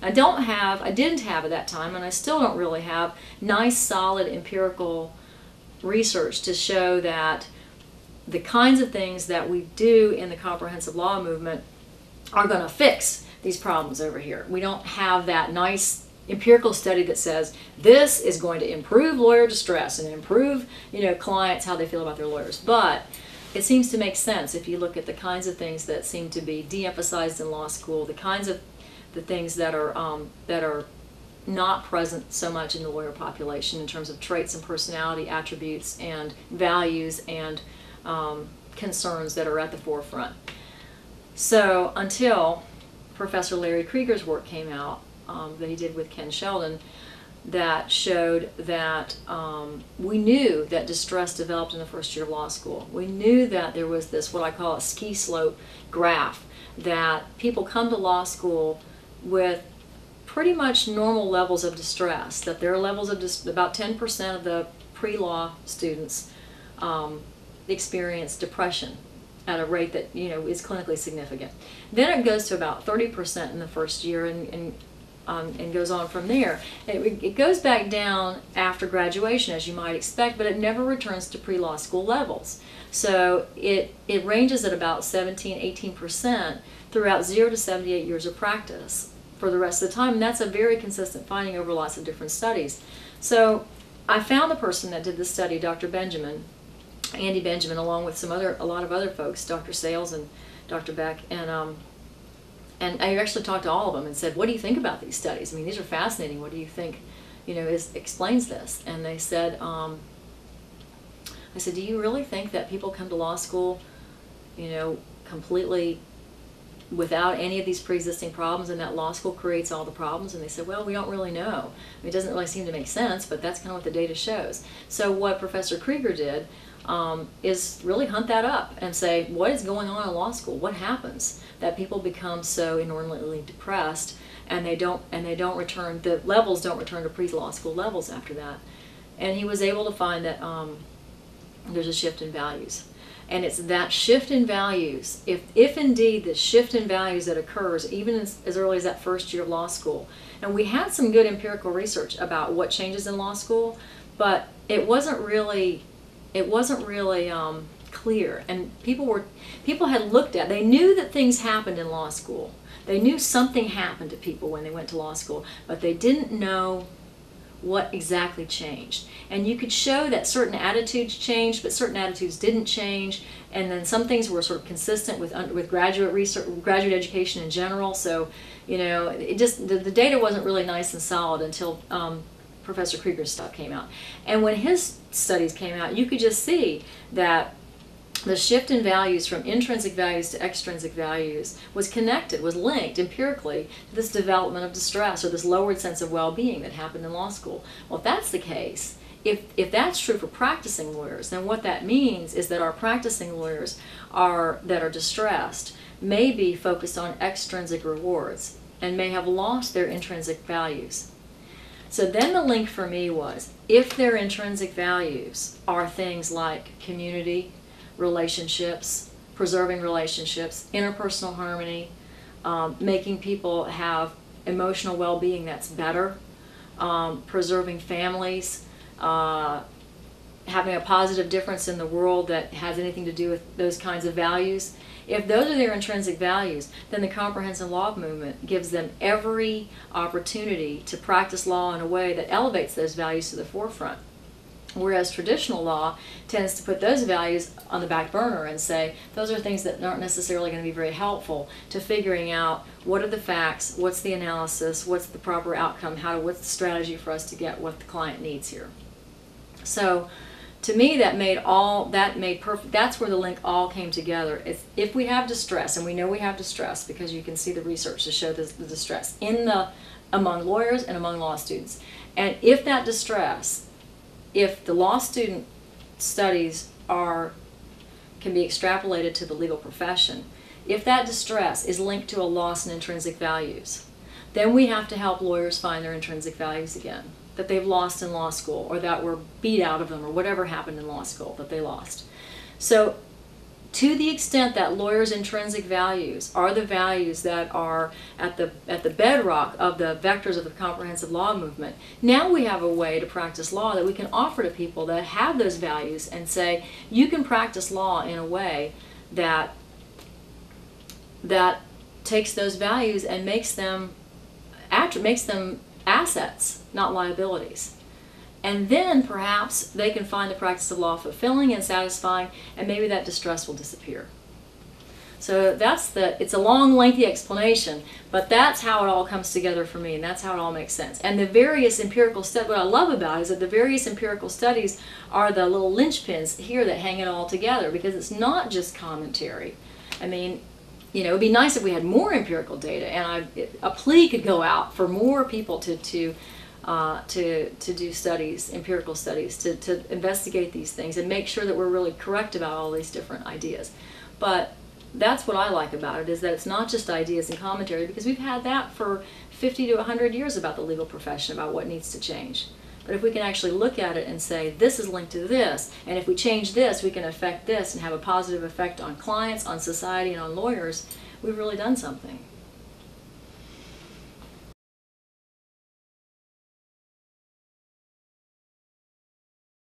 I didn't have at that time, and I still don't really have nice, solid empirical research to show that the kinds of things that we do in the comprehensive law movement are going to fix these problems over here. We don't have that nice empirical study that says this is going to improve lawyer distress and improve, clients, how they feel about their lawyers. But it seems to make sense if you look at the kinds of things that seem to be de-emphasized in law school, the kinds of the things that are not present so much in the lawyer population in terms of traits and personality attributes and values and concerns that are at the forefront. So until Professor Larry Krieger's work came out that he did with Ken Sheldon, that showed that we knew that distress developed in the first year of law school. We knew that there was this, what I call a ski slope graph, that people come to law school with pretty much normal levels of distress, that there are levels of about 10% of the pre-law students experience depression at a rate that is clinically significant. Then it goes to about 30% in the first year and goes on from there. It goes back down after graduation, as you might expect, but it never returns to pre-law school levels. So it ranges at about 17–18% throughout 0 to 78 years of practice for the rest of the time, and that's a very consistent finding over lots of different studies. So I found the person that did this study, Dr. Andy Benjamin, along with a lot of other folks, Dr. Sales and Dr. Beck, and I actually talked to all of them and said, what do you think about these studies? I mean, these are fascinating. What do you think, explains this? And they said, I said, do you really think that people come to law school, completely without any of these pre-existing problems, and that law school creates all the problems? And they said, well, we don't really know. I mean, it doesn't really seem to make sense, but that's kind of what the data shows. So what Professor Krieger did is really hunt that up and say, what is going on in law school? What happens that people become so inordinately depressed and they don't return, the levels don't return to pre-law school levels after that? And he was able to find that there's a shift in values. And it's that shift in values, if indeed the shift in values that occurs even as early as that first year of law school. And we had some good empirical research about what changes in law school, but it wasn't really clear. And people had looked at, they knew that things happened in law school. They knew something happened to people when they went to law school, but they didn't know what exactly changed. And you could show that certain attitudes changed, but certain attitudes didn't change, and then some things were sort of consistent with graduate research, graduate education in general. So, it just the data wasn't really nice and solid until Professor Krieger's stuff came out. And when his studies came out, you could just see that the shift in values from intrinsic values to extrinsic values was connected, was linked empirically to this development of distress or this lowered sense of well-being that happened in law school. Well, if that's the case, if that's true for practicing lawyers, then what that means is that our practicing lawyers that are distressed may be focused on extrinsic rewards and may have lost their intrinsic values. So then the link for me was, if their intrinsic values are things like community, relationships, preserving relationships, interpersonal harmony, making people have emotional well-being that's better, preserving families, having a positive difference in the world that has anything to do with those kinds of values. If those are their intrinsic values, then the comprehensive law movement gives them every opportunity to practice law in a way that elevates those values to the forefront. Whereas traditional law tends to put those values on the back burner and say, those are things that aren't necessarily going to be very helpful to figuring out what are the facts, what's the analysis, what's the proper outcome, what's the strategy for us to get what the client needs here. So to me, that made perfect. That's where the link all came together. If we have distress, and we know we have distress because you can see the research to show the distress among lawyers and among law students, and if that distress, if the law student studies can be extrapolated to the legal profession, if that distress is linked to a loss in intrinsic values, then we have to help lawyers find their intrinsic values again, that they've lost in law school or that were beat out of them or whatever happened in law school that they lost. So to the extent that lawyers' intrinsic values are the values that are at the bedrock of the vectors of the comprehensive law movement, now we have a way to practice law that we can offer to people that have those values and say, you can practice law in a way that takes those values and makes them assets, not liabilities. And then perhaps they can find the practice of law fulfilling and satisfying, and maybe that distress will disappear. So it's a long, lengthy explanation, but that's how it all comes together for me, and that's how it all makes sense. And the various empirical studies, what I love about it is that the various empirical studies are the little linchpins here that hang it all together, because it's not just commentary. I mean, you know, it would be nice if we had more empirical data, and a plea could go out for more people to do studies, empirical studies, to investigate these things and make sure that we're really correct about all these different ideas. But that's what I like about it, is that it's not just ideas and commentary, because we've had that for 50 to 100 years about the legal profession, about what needs to change. But if we can actually look at it and say, this is linked to this, and if we change this, we can affect this and have a positive effect on clients, on society, and on lawyers, we've really done something.